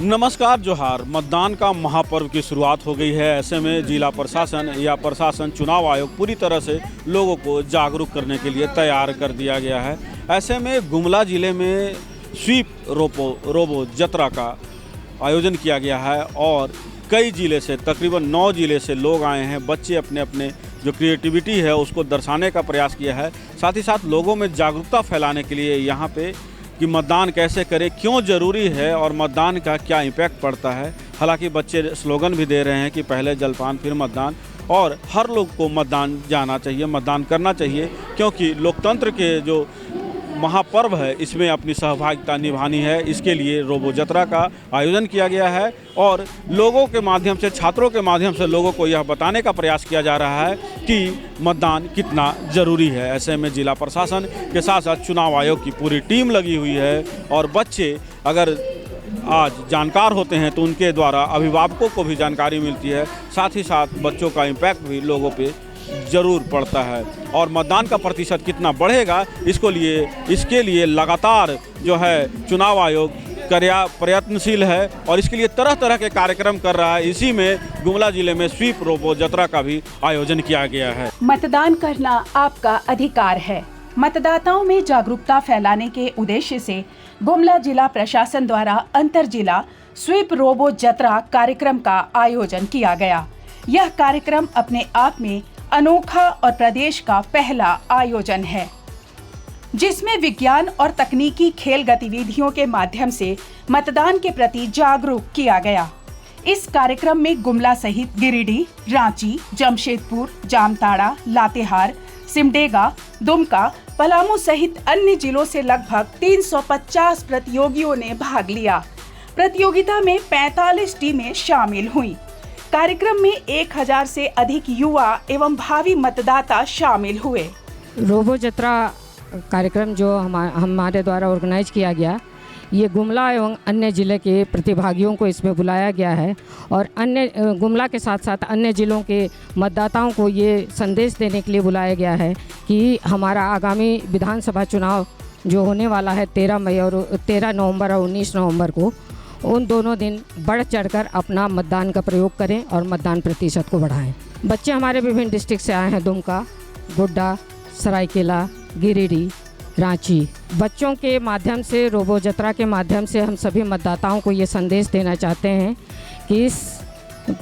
नमस्कार जोहार। मतदान का महापर्व की शुरुआत हो गई है। ऐसे में जिला प्रशासन या प्रशासन चुनाव आयोग पूरी तरह से लोगों को जागरूक करने के लिए तैयार कर दिया गया है। ऐसे में गुमला जिले में स्वीप रोबो जत्रा का आयोजन किया गया है और कई जिले से तकरीबन 9 जिले से लोग आए हैं। बच्चे अपने अपने जो क्रिएटिविटी है उसको दर्शाने का प्रयास किया है। साथ ही साथ लोगों में जागरूकता फैलाने के लिए यहाँ पे कि मतदान कैसे करें, क्यों ज़रूरी है और मतदान का क्या इम्पैक्ट पड़ता है। हालांकि बच्चे स्लोगन भी दे रहे हैं कि पहले जलपान फिर मतदान, और हर लोग को मतदान जाना चाहिए, मतदान करना चाहिए, क्योंकि लोकतंत्र के जो महापर्व है इसमें अपनी सहभागिता निभानी है। इसके लिए रोबो जत्रा का आयोजन किया गया है और लोगों के माध्यम से, छात्रों के माध्यम से लोगों को यह बताने का प्रयास किया जा रहा है कि मतदान कितना ज़रूरी है। ऐसे में जिला प्रशासन के साथ साथ चुनाव आयोग की पूरी टीम लगी हुई है और बच्चे अगर आज जानकार होते हैं तो उनके द्वारा अभिभावकों को भी जानकारी मिलती है। साथ ही साथ बच्चों का इम्पैक्ट भी लोगों पे ज़रूर पड़ता है और मतदान का प्रतिशत कितना बढ़ेगा इसके लिए लगातार जो है चुनाव आयोग प्रयत्नशील है और इसके लिए तरह तरह के कार्यक्रम कर रहा है। इसी में गुमला जिले में स्वीप रोबो जत्रा का भी आयोजन किया गया है। मतदान करना आपका अधिकार है। मतदाताओं में जागरूकता फैलाने के उद्देश्य से गुमला जिला प्रशासन द्वारा अंतर जिला स्वीप रोबो जत्रा कार्यक्रम का आयोजन किया गया। यह कार्यक्रम अपने आप में अनोखा और प्रदेश का पहला आयोजन है, जिसमें विज्ञान और तकनीकी खेल गतिविधियों के माध्यम से मतदान के प्रति जागरूक किया गया। इस कार्यक्रम में गुमला सहित गिरिडीह, रांची, जमशेदपुर, जामताड़ा, लातेहार, सिमडेगा, दुमका, पलामू सहित अन्य जिलों से लगभग 350 प्रतियोगियों ने भाग लिया। प्रतियोगिता में 45 टीमें शामिल हुईं। कार्यक्रम में 1000 से अधिक युवा एवं भावी मतदाता शामिल हुए। रोबो जत्रा कार्यक्रम जो हमारे द्वारा ऑर्गेनाइज किया गया, ये गुमला एवं अन्य ज़िले के प्रतिभागियों को इसमें बुलाया गया है और अन्य गुमला के साथ साथ अन्य ज़िलों के मतदाताओं को ये संदेश देने के लिए बुलाया गया है कि हमारा आगामी विधानसभा चुनाव जो होने वाला है 13 नवंबर और 19 नवंबर को, उन दोनों दिन बढ़ चढ़कर अपना मतदान का प्रयोग करें और मतदान प्रतिशत को बढ़ाएं। बच्चे हमारे विभिन्न डिस्ट्रिक्ट से आए हैं, दुमका, गोड्डा, सरायकेला, गिरिडीह, रांची। बच्चों के माध्यम से, रोबो जत्रा के माध्यम से हम सभी मतदाताओं को ये संदेश देना चाहते हैं कि इस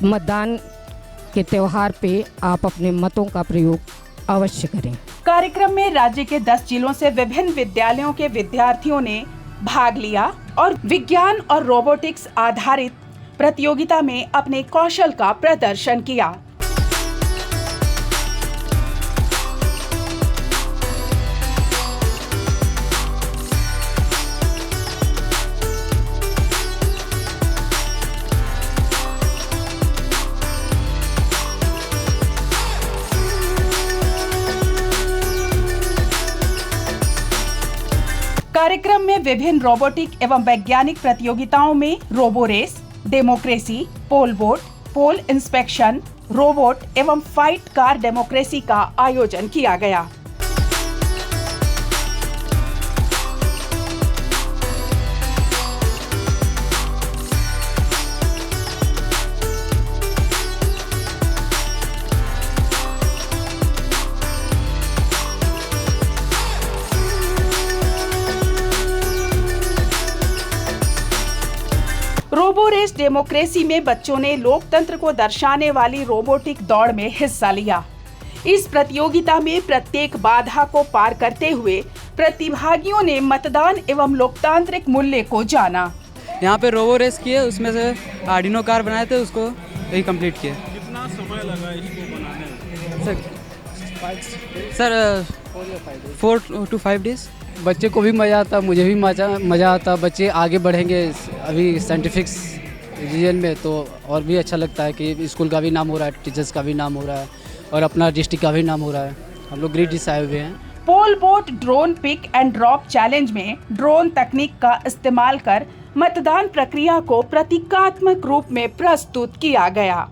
मतदान के त्यौहार पे आप अपने मतों का प्रयोग अवश्य करें। कार्यक्रम में राज्य के 10 जिलों से विभिन्न विद्यालयों के विद्यार्थियों ने भाग लिया और विज्ञान और रोबोटिक्स आधारित प्रतियोगिता में अपने कौशल का प्रदर्शन किया। कार्यक्रम में विभिन्न रोबोटिक एवं वैज्ञानिक प्रतियोगिताओं में रोबो रेस, डेमोक्रेसी, पोल वोट, पोल इंस्पेक्शन, रोबोट एवं फाइट कार डेमोक्रेसी का आयोजन किया गया। रोबो रेस डेमोक्रेसी में बच्चों ने लोकतंत्र को दर्शाने वाली रोबोटिक दौड़ में हिस्सा लिया। इस प्रतियोगिता में प्रत्येक बाधा को पार करते हुए प्रतिभागियों ने मतदान एवं लोकतांत्रिक मूल्य को जाना। यहाँ पे रोबो रेस किए, उसमें से आर्डिनो कार बनाए थे, उसको यही कंप्लीट किए। कितना समय लगा इसको बनाने में? Sir 4 to 5 days। बच्चे को भी मज़ा आता, मुझे भी मज़ा आता। बच्चे आगे बढ़ेंगे अभी साइंटिफिक रीजन में तो और भी अच्छा लगता है कि स्कूल का भी नाम हो रहा है, टीचर्स का भी नाम हो रहा है और अपना डिस्ट्रिक्ट का भी नाम हो रहा है। हम लोग ग्रेड आए हुए हैं। Pole vote drone pick and drop challenge में ड्रोन तकनीक का इस्तेमाल कर मतदान प्रक्रिया को प्रतीकात्मक रूप में प्रस्तुत किया गया।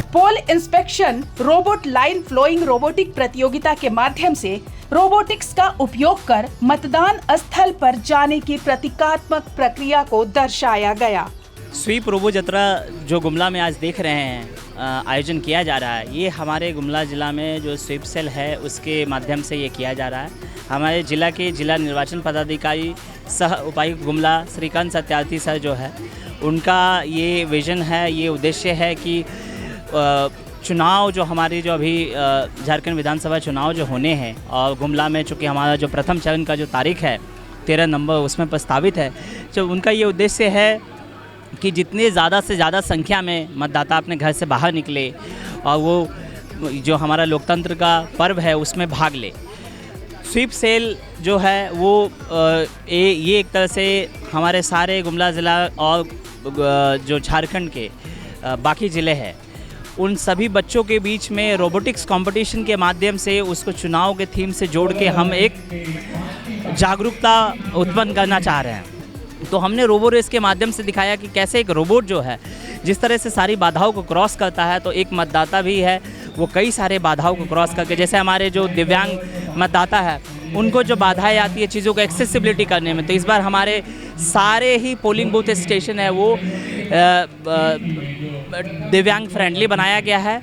Pole inspection robot line flowing robotic प्रतियोगिता के माध्यम से रोबोटिक्स का उपयोग कर मतदान स्थल पर जाने की प्रतीकात्मक प्रक्रिया को दर्शाया गया। स्वीप रोबो जत्रा जो गुमला में आज देख रहे हैं आयोजन किया जा रहा है, ये हमारे गुमला ज़िला में जो स्वीप सेल है उसके माध्यम से ये किया जा रहा है। हमारे ज़िला के जिला निर्वाचन पदाधिकारी सह उपायुक्त गुमला श्रीकांत सत्यार्थी सर जो है, उनका ये विज़न है, ये उद्देश्य है कि चुनाव जो हमारी जो अभी झारखंड विधानसभा चुनाव जो होने हैं और गुमला में चूँकि हमारा जो प्रथम चरण का जो तारीख है 13 नवंबर उसमें प्रस्तावित है, तो उनका ये उद्देश्य है कि जितने ज़्यादा से ज़्यादा संख्या में मतदाता अपने घर से बाहर निकले और वो जो हमारा लोकतंत्र का पर्व है उसमें भाग ले। स्वीप सेल जो है वो ये एक तरह से हमारे सारे गुमला ज़िला और जो झारखंड के बाकी ज़िले हैं उन सभी बच्चों के बीच में रोबोटिक्स कंपटीशन के माध्यम से उसको चुनाव के थीम से जोड़ के हम एक जागरूकता उत्पन्न करना चाह रहे हैं। तो हमने रोबो रेस के माध्यम से दिखाया कि कैसे एक रोबोट जो है जिस तरह से सारी बाधाओं को क्रॉस करता है, तो एक मतदाता भी है वो कई सारे बाधाओं को क्रॉस करके, जैसे हमारे जो दिव्यांग मतदाता है उनको जो बाधाएं आती है चीज़ों को एक्सेसिबिलिटी करने में, तो इस बार हमारे सारे ही पोलिंग बूथ स्टेशन है वो दिव्यांग फ्रेंडली बनाया गया है।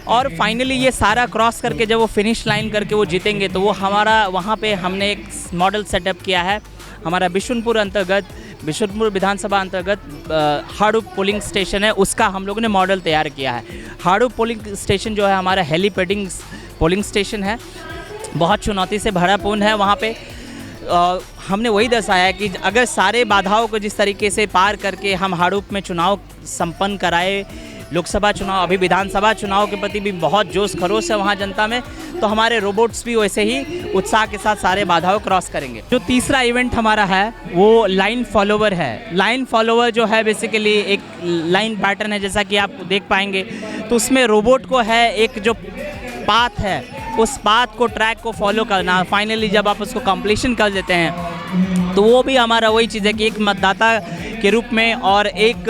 और फाइनली ये सारा क्रॉस करके जब वो फिनिश लाइन करके वो जीतेंगे तो वो हमारा वहाँ पे हमने एक मॉडल सेटअप किया है। हमारा बिशुनपुर विधानसभा अंतर्गत हाड़ूप पोलिंग स्टेशन है, उसका हम लोगों ने मॉडल तैयार किया है। हाड़ूप पोलिंग स्टेशन जो है हमारा हेलीपैडिंग पोलिंग स्टेशन है, बहुत चुनौती से भरापूर्ण है। वहाँ पे हमने वही दर्शाया कि अगर सारे बाधाओं को जिस तरीके से पार करके हम हाड़ूप में चुनाव संपन्न कराए, लोकसभा चुनाव अभी विधानसभा चुनाव के प्रति भी बहुत जोश खरोश है वहाँ जनता में, तो हमारे रोबोट्स भी वैसे ही उत्साह के साथ सारे बाधाओं क्रॉस करेंगे। जो तीसरा इवेंट हमारा है वो लाइन फॉलोवर है। लाइन फॉलोवर जो है बेसिकली एक लाइन पैटर्न है, जैसा कि आप देख पाएंगे, तो उसमें रोबोट को है एक जो पाथ है उस पाथ को ट्रैक को फॉलो करना। फाइनली जब आप उसको कंप्लीशन कर देते हैं तो वो भी हमारा वही चीज़ है कि एक मतदाता के रूप में और एक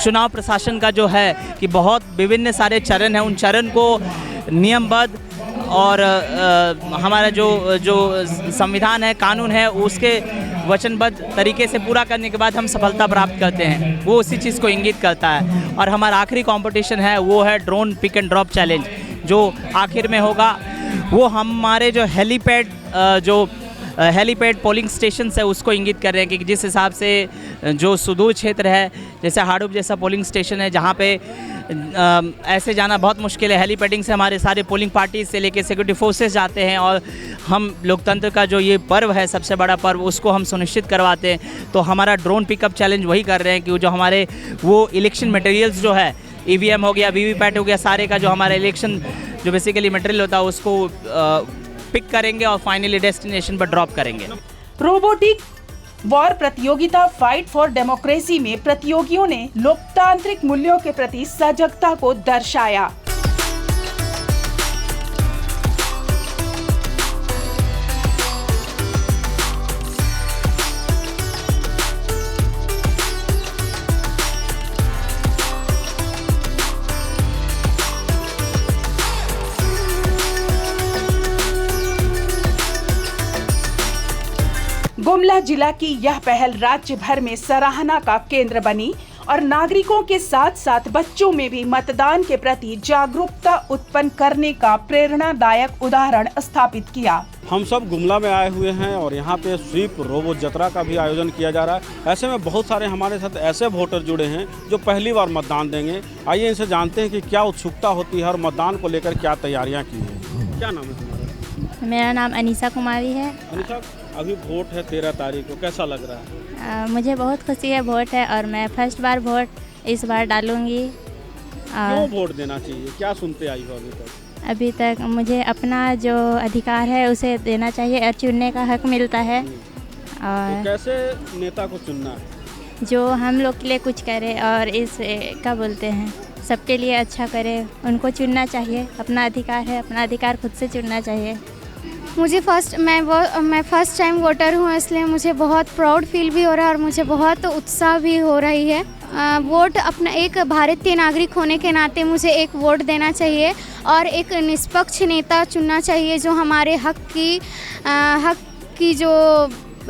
चुनाव प्रशासन का जो है कि बहुत विभिन्न सारे चरण हैं, उन चरण को नियमबद्ध और हमारा जो संविधान है, कानून है, उसके वचनबद्ध तरीके से पूरा करने के बाद हम सफलता प्राप्त करते हैं, वो उसी चीज़ को इंगित करता है। और हमारा आखिरी कंपटीशन है वो है drone pick and drop challenge, जो आखिर में होगा। वो हमारे जो हेलीपैड पोलिंग स्टेशन है उसको इंगित कर रहे हैं कि जिस हिसाब से जो सुदूर क्षेत्र है, जैसे हाड़ूप जैसा पोलिंग स्टेशन है जहाँ पे ऐसे जाना बहुत मुश्किल है, हेलीपैडिंग से हमारे सारे पोलिंग पार्टी से लेके सिक्योरिटी फोर्सेस जाते हैं और हम लोकतंत्र का जो ये पर्व है, सबसे बड़ा पर्व, उसको हम सुनिश्चित करवाते हैं। तो हमारा ड्रोन पिकअप चैलेंज वही कर रहे हैं कि जो हमारे वो इलेक्शन मटेरियल्स जो है, ईवीएम हो गया, वीवीपैट हो गया, सारे का जो हमारा इलेक्शन जो बेसिकली मटेरियल होता है उसको पिक करेंगे और फाइनली डेस्टिनेशन पर ड्रॉप करेंगे। रोबोटिक वॉर प्रतियोगिता फाइट फॉर डेमोक्रेसी में प्रतियोगियों ने लोकतांत्रिक मूल्यों के प्रति सजगता को दर्शाया। गुमला जिला की यह पहल राज्य भर में सराहना का केंद्र बनी और नागरिकों के साथ साथ बच्चों में भी मतदान के प्रति जागरूकता उत्पन्न करने का प्रेरणादायक उदाहरण स्थापित किया। हम सब गुमला में आए हुए हैं और यहाँ पे स्वीप रोबो जत्रा का भी आयोजन किया जा रहा है। ऐसे में बहुत सारे हमारे साथ ऐसे वोटर जुड़े हैं जो पहली बार मतदान देंगे। आइए इनसे जानते हैं कि क्या उत्सुकता होती है और मतदान को लेकर क्या तैयारियाँ की हैं। क्या नाम है तुम्हारा? मेरा नाम अनीसा कुमारी है। अनीसा, अभी वोट है 13 तारीख को, कैसा लग रहा है? मुझे बहुत खुशी है, वोट है और मैं फर्स्ट बार वोट इस बार डालूंगी। क्यों वोट देना चाहिए? क्या सुनते आई हो अभी तक? अभी तक मुझे अपना जो अधिकार है उसे देना चाहिए और चुनने का हक मिलता है। और तो कैसे नेता को चुनना है? जो हम लोग के लिए कुछ करे और इस क्या बोलते हैं, सबके लिए अच्छा करे, उनको चुनना चाहिए। अपना अधिकार है, अपना अधिकार खुद से चुनना चाहिए। मुझे मैं फर्स्ट टाइम वोटर हूँ, इसलिए मुझे बहुत प्राउड फील भी हो रहा है और मुझे बहुत उत्साह भी हो रही है। वोट अपना एक भारतीय नागरिक होने के नाते मुझे एक वोट देना चाहिए और एक निष्पक्ष नेता चुनना चाहिए जो हमारे हक की जो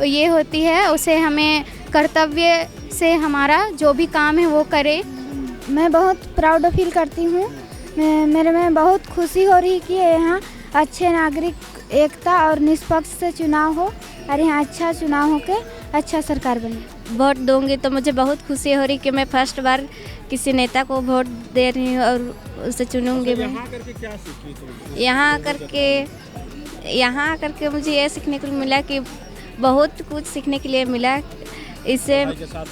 ये होती है उसे हमें कर्तव्य से हमारा जो भी काम है वो करे। मैं बहुत प्राउड फील करती हूँ। मेरे में बहुत खुशी हो रही कि यहाँ अच्छे नागरिक एकता और निष्पक्ष से चुनाव हो और यहाँ अच्छा चुनाव हो के अच्छा सरकार बने। वोट दूंगी तो मुझे बहुत खुशी हो रही कि मैं फर्स्ट बार किसी नेता को वोट दे रही हूँ और उसे चुनूंगी। मैं यहाँ करके क्या सीखी तुम? यहाँ करके मुझे ये सीखने को मिला कि बहुत कुछ सीखने के लिए मिला। इससे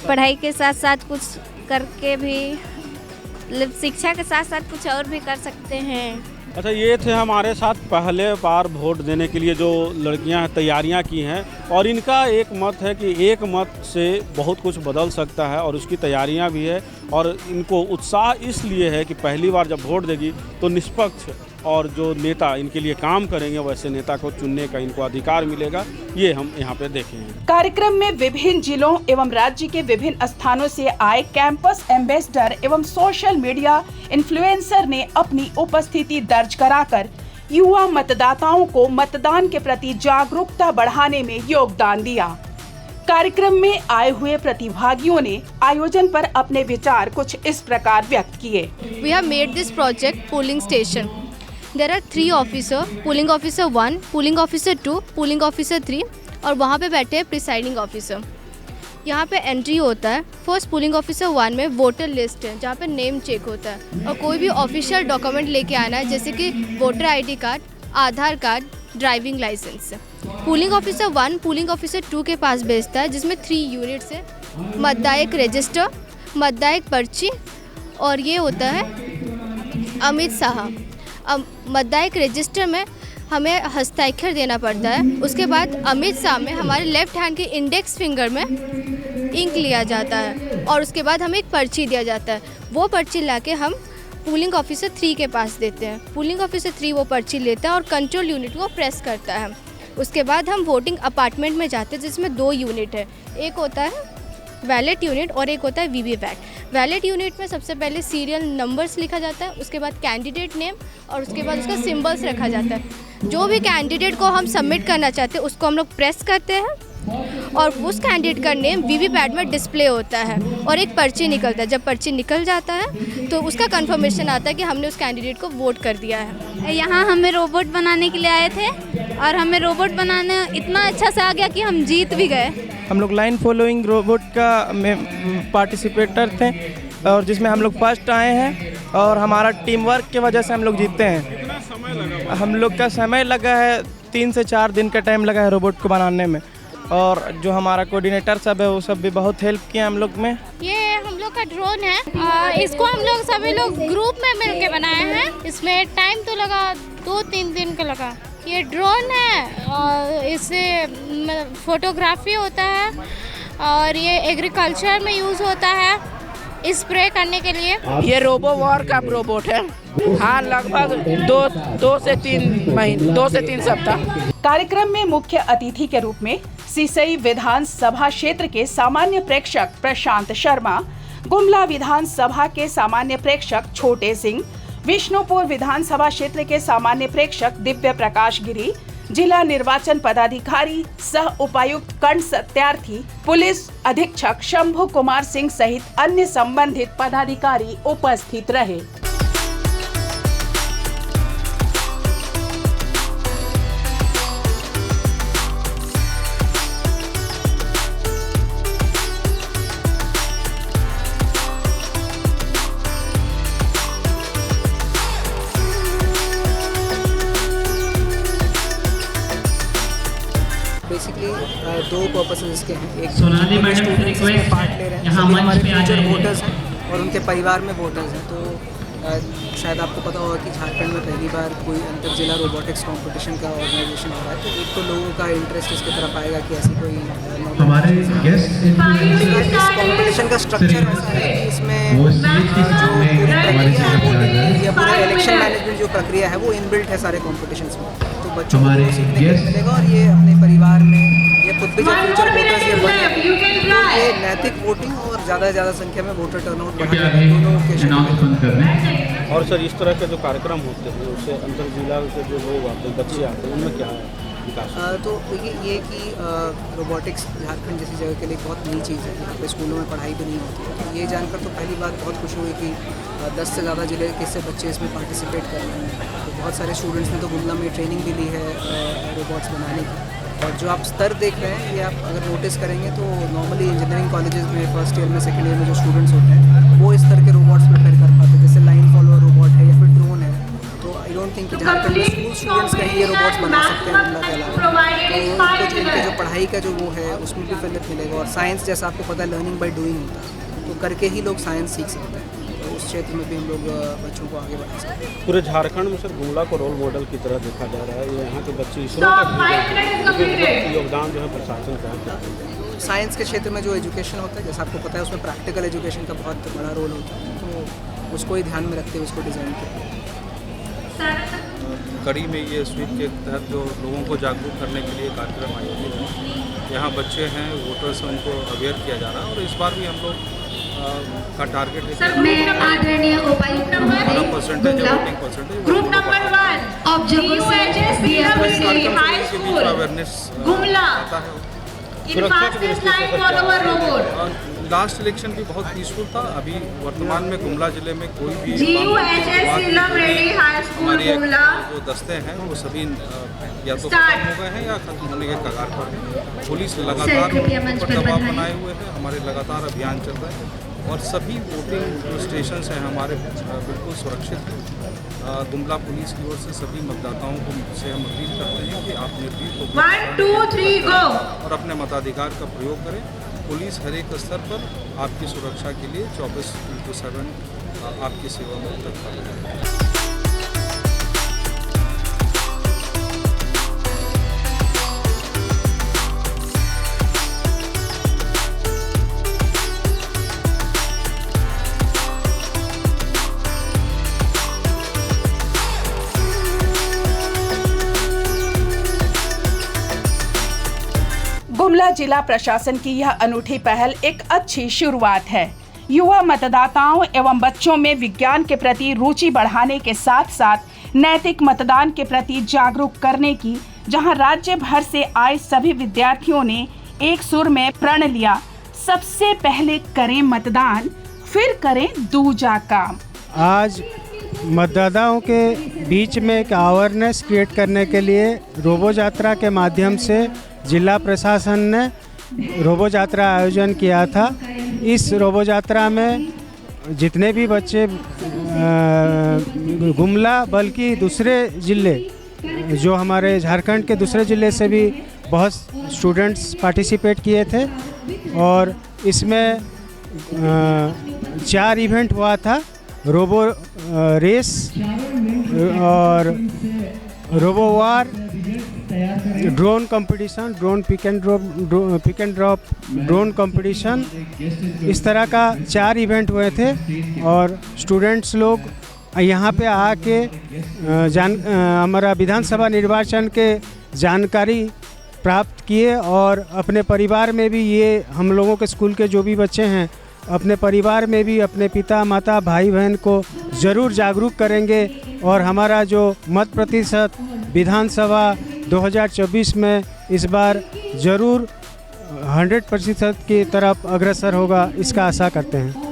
पढ़ाई के साथ साथ कुछ करके भी मतलब शिक्षा के साथ साथ कुछ और भी कर सकते हैं। अच्छा, ये थे हमारे साथ पहले बार वोट देने के लिए जो लड़कियां तैयारियां की हैं और इनका एक मत है कि एक मत से बहुत कुछ बदल सकता है और उसकी तैयारियां भी है और इनको उत्साह इसलिए है कि पहली बार जब वोट देगी तो निष्पक्ष और जो नेता इनके लिए काम करेंगे वैसे नेता को चुनने का इनको अधिकार मिलेगा। ये हम यहाँ पे देखे हैं। कार्यक्रम में विभिन्न जिलों एवं राज्य के विभिन्न स्थानों से आए कैंपस एम्बेसडर एवं सोशल मीडिया इन्फ्लुएंसर ने अपनी उपस्थिति दर्ज कराकर युवा मतदाताओं को मतदान के प्रति जागरूकता बढ़ाने में योगदान दिया। कार्यक्रम में आए हुए प्रतिभागियों ने आयोजन पर अपने विचार कुछ इस प्रकार व्यक्त किए। We have made this project polling station. There are 3 officer, polling officer 1, polling officer 2, polling officer 3 और वहाँ पे बैठे हैं प्रिसाइडिंग ऑफिसर। यहाँ पे एंट्री होता है। फर्स्ट पोलिंग ऑफिसर 1 में वोटर लिस्ट है जहाँ पे नेम चेक होता है और कोई भी ऑफिशियल डॉक्यूमेंट लेके आना है जैसे कि voter ID card, Aadhaar card, driving licence. Polling officer 1 polling officer 2 के पास भेजता है जिसमें 3 यूनिट्स है, मतदायक रजिस्टर, मतदायक पर्ची और ये होता है अमित शाह। अब मतदायक रजिस्टर में हमें हस्ताक्षर देना पड़ता है। उसके बाद अमित शाह में हमारे लेफ्ट हैंड के इंडेक्स फिंगर में इंक लिया जाता है और उसके बाद हमें एक पर्ची दिया जाता है। वो पर्ची लाके हम पोलिंग ऑफिसर 3 के पास देते हैं। पोलिंग ऑफिसर 3 वो पर्ची लेता है और कंट्रोल यूनिट को प्रेस करता है। उसके बाद हम वोटिंग अपार्टमेंट में जाते हैं जिसमें 2 यूनिट है, एक होता है वैलेट यूनिट और एक होता है वीवीपैट। वैलेट यूनिट में सबसे पहले सीरियल नंबर्स लिखा जाता है, उसके बाद कैंडिडेट नेम और उसके बाद उसका सिंबल्स रखा जाता है। जो भी कैंडिडेट को हम सबमिट करना चाहते हैं उसको हम लोग प्रेस करते हैं और उस कैंडिडेट का नेम वीवीपैट में डिस्प्ले होता है और एक पर्ची निकलता है। जब पर्ची निकल जाता है तो उसका कंफर्मेशन आता है कि हमने उस कैंडिडेट को वोट कर दिया है। यहाँ हमें रोबोट बनाने के लिए आए थे और हमें रोबोट बनाना इतना अच्छा से आ गया कि हम जीत भी गए। हम लोग लाइन फॉलोइंग रोबोट का में पार्टिसिपेटर थे और जिसमें हम लोग फर्स्ट आए हैं और हमारा टीम वर्क की वजह से हम लोग जीतते हैं। कितना समय लगा? हम लोग का समय लगा है 3 से 4 दिन का टाइम लगा है रोबोट को बनाने में और जो हमारा कोऑर्डिनेटर सब है वो सब भी बहुत हेल्प किए हम लोग में। ये हम लोग का ड्रोन है, इसको हम लोग सभी लोग ग्रुप में मिलके बनाए हैं। इसमें टाइम तो लगा 2-3 दिन का लगा। ये ड्रोन है और इससे फोटोग्राफी होता है और ये एग्रीकल्चर में यूज़ होता है स्प्रे करने के लिए। ये रोबो वॉर का रोबोट है। हाँ, लगभग 2 से 3 सप्ताह। कार्यक्रम में मुख्य अतिथि के रूप में सिसई विधानसभा क्षेत्र के सामान्य प्रेक्षक प्रशांत शर्मा, गुमला विधानसभा के सामान्य प्रेक्षक छोटे सिंह, विष्णुपुर विधानसभा क्षेत्र के सामान्य प्रेक्षक दिव्य प्रकाश गिरी, जिला निर्वाचन पदाधिकारी सह उपायुक्त कर्ण सत्यार्थी, पुलिस अधीक्षक शंभु कुमार सिंह सहित अन्य संबंधित पदाधिकारी उपस्थित रहे। बेसिकली 2 पर्पसेस इसके हैं। एक स्टूडेंट्स में पार्ट ले रहे हैं, हमारे फ्यूचर वोटर्स हैं और उनके परिवार में वोटर्स हैं। तो शायद आपको पता होगा कि झारखंड में पहली बार कोई अंतर जिला रोबोटिक्स कंपटीशन का ऑर्गेनाइजेशन हो रहा है। तो एक तो लोगों का इंटरेस्ट इसकी तरफ आएगा कि ऐसी कोई हमारे इस कॉम्पिटिशन का स्ट्रक्चर ऐसा है कि इसमें जो पूरी प्रक्रिया है वो ये पूरा इलेक्शन मैनेजमेंट जो प्रक्रिया है वो इनबिल्ट है सारे कॉम्पिटिशन्स में। तो बच्चों को सीखने को मिलेगा और ये अपने परिवार में ये खुद भी जब फ्यूचर वोटर्स ये बने तो ये नैतिक वोटिंग और ज़्यादा से ज़्यादा संख्या में वोटर टर्नआउट बढ़ाने दोनों के क्षेत्र। और सर इस तरह के जो कार्यक्रम होते हैं उससे अंतर जिला के जो लोग आते हैं बच्चे आते हैं उनमें क्या है विकास? तो देखिए ये कि रोबोटिक्स झारखंड जैसी जगह के लिए बहुत नई चीज़ है। यहाँ पे स्कूलों में पढ़ाई भी नहीं होती है, तो ये जानकर तो पहली बात बहुत खुशी हुई कि 10 से ज़्यादा जिले के से बच्चे इसमें पार्टिसिपेट कर रहे हैं। तो बहुत सारे स्टूडेंट्स ने तो गुमला में ट्रेनिंग भी ली है रोबोट्स बनाने की। और जो आप स्तर देख रहे हैं ये आप अगर नोटिस करेंगे तो नॉर्मली इंजीनियरिंग कॉलेजेस में फर्स्ट ईयर में सेकेंड ईयर में जो स्टूडेंट्स होते हैं वो इस तरह के रोबोट्स प्रिपेयर कर पाते हैं, जैसे लाइन फॉलोअर रोबोट है या फिर ड्रोन है। तो आई डोंट थिंक कि झारखंड में स्कूल स्टूडेंट्स कहीं ये रोबोट्स बना सकते हैं गुमला के अलावा। तो कुछ इनके जो पढ़ाई का जो वो है उसमें भी फिलिप मिलेगा। और साइंस जैसा आपको पता है लर्निंग बाय डूइंग होता है, तो करके ही लोग साइंस सीख सकते हैं। तो उस क्षेत्र में भी हम लोग बच्चों को आगे बढ़ा सकते हैं। पूरे झारखंड में सर गुमला को रोल मॉडल की तरह देखा जा रहा है। ये यहाँ के बच्चे इसरो का योगदान जो है प्रशासन का है। साइंस के क्षेत्र में जो एजुकेशन होता है जैसा आपको पता है उसमें प्रैक्टिकल एजुकेशन का बहुत बड़ा रोल होता है, तो उसको ही ध्यान में रखते हुए उसको डिज़ाइन किया। कड़ी में ये स्वीप के तहत जो लोगों को जागरूक करने के लिए कार्यक्रम आयोजित है। यहाँ बच्चे हैं वोटर्स हैं उनको अवेयर किया जा रहा है और इस बार भी हम लोग का टारगेट है कि 18% voting percentage group number 1 of awareness आता है। सुरक्षा की दृष्टि से लास्ट इलेक्शन भी बहुत पीसफुल था। अभी वर्तमान में गुमला जिले में कोई भी हमारे जो दस्ते हैं वो सभी या तो खत्म हो गए हैं या खत्म होने के कगार पर हैं। पुलिस लगातार पर दबाव बनाए हुए है, हमारे लगातार अभियान चल रहा है और सभी वोटिंग जो स्टेशन हैं हमारे बिल्कुल सुरक्षित हैं। गुमला पुलिस की ओर से सभी मतदाताओं को से हम अपील करते हैं कि आप निर्भीक होकर 1 2 3 गो और अपने मताधिकार का प्रयोग करें। पुलिस हर एक स्तर पर आपकी सुरक्षा के लिए 24/7 आपकी सेवा में तत्पर है। गुमला जिला प्रशासन की यह अनूठी पहल एक अच्छी शुरुआत है। युवा मतदाताओं एवं बच्चों में विज्ञान के प्रति रुचि बढ़ाने के साथ साथ नैतिक मतदान के प्रति जागरूक करने की, जहां राज्य भर से आए सभी विद्यार्थियों ने एक सुर में प्रण लिया, सबसे पहले करें मतदान फिर करें दूजा काम। आज मतदाताओं के बीच में एक अवेयरनेस क्रिएट करने के लिए रोबो यात्रा के माध्यम से जिला प्रशासन ने रोबो यात्रा आयोजन किया था। इस रोबो यात्रा में जितने भी बच्चे गुमला बल्कि दूसरे जिले जो हमारे झारखंड के दूसरे जिले से भी बहुत स्टूडेंट्स पार्टिसिपेट किए थे और इसमें 4 इवेंट हुआ था। रोबो रेस और robo war, drone competition, drone pick and drop drone competition, इस तरह का 4 इवेंट हुए थे और स्टूडेंट्स लोग यहाँ पे आके हमारा विधानसभा निर्वाचन के जानकारी प्राप्त किए और अपने परिवार में भी ये हम लोगों के स्कूल के जो भी बच्चे हैं अपने परिवार में भी अपने पिता माता भाई बहन को ज़रूर जागरूक करेंगे और हमारा जो मत प्रतिशत विधानसभा 2024 में इस बार ज़रूर 100% की तरफ अग्रसर होगा, इसका आशा करते हैं।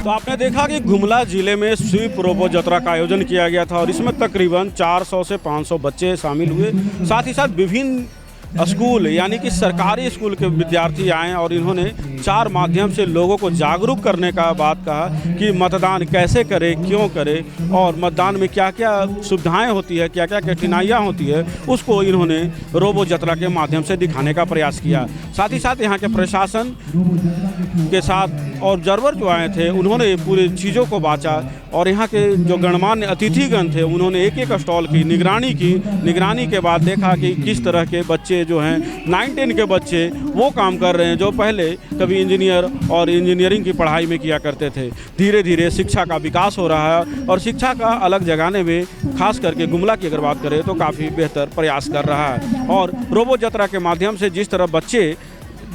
तो आपने देखा कि गुमला जिले में स्वीप रोबो यात्रा का आयोजन किया गया था और इसमें तकरीबन 400 से 500 बच्चे शामिल हुए। साथ ही साथ विभिन्न स्कूल यानी कि सरकारी स्कूल के विद्यार्थी आए और इन्होंने चार माध्यम से लोगों को जागरूक करने का बात कहा कि मतदान कैसे करें, क्यों करें और मतदान में क्या क्या सुविधाएं होती है, क्या क्या कठिनाइयाँ होती है, उसको इन्होंने रोबो जतरा के माध्यम से दिखाने का प्रयास किया। साथ ही साथ यहाँ के प्रशासन के साथ ऑब्जर्वर जो आए थे उन्होंने पूरी चीज़ों को बाँचा और यहाँ के जो गणमान्य अतिथिगण थे उन्होंने एक एक स्टॉल की निगरानी के बाद देखा कि किस तरह के बच्चे जो हैं 9-10 के बच्चे वो काम कर रहे हैं जो पहले कभी इंजीनियर और इंजीनियरिंग की पढ़ाई में किया करते थे। धीरे धीरे शिक्षा का विकास हो रहा है और शिक्षा का अलग जगाने में खास करके गुमला की अगर बात करें तो काफ़ी बेहतर प्रयास कर रहा है। और रोबो जतरा के माध्यम से जिस तरह बच्चे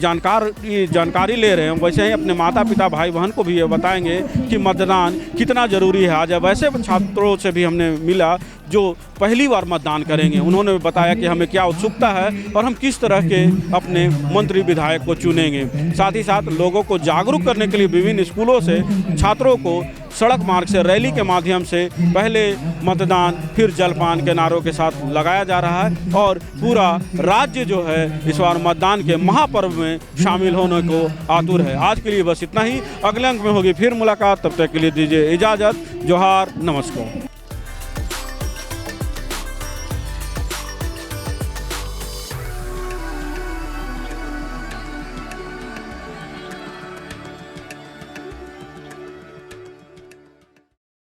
जानकारी ले रहे हैं वैसे ही अपने माता पिता भाई बहन को भी ये बताएंगे कि मतदान कितना ज़रूरी है। आज वैसे छात्रों से भी हमने मिला जो पहली बार मतदान करेंगे, उन्होंने बताया कि हमें क्या उत्सुकता है और हम किस तरह के अपने मंत्री विधायक को चुनेंगे। साथ ही साथ लोगों को जागरूक करने के लिए विभिन्न स्कूलों से छात्रों को सड़क मार्ग से रैली के माध्यम से पहले मतदान फिर जलपान के नारों के साथ लगाया जा रहा है और पूरा राज्य जो है इस बार मतदान के महापर्व में शामिल होने को आतुर है। आज के लिए बस इतना ही, अगले अंक में होगी फिर मुलाकात, तब तक के लिए दीजिए इजाज़त। जोहार, नमस्कार।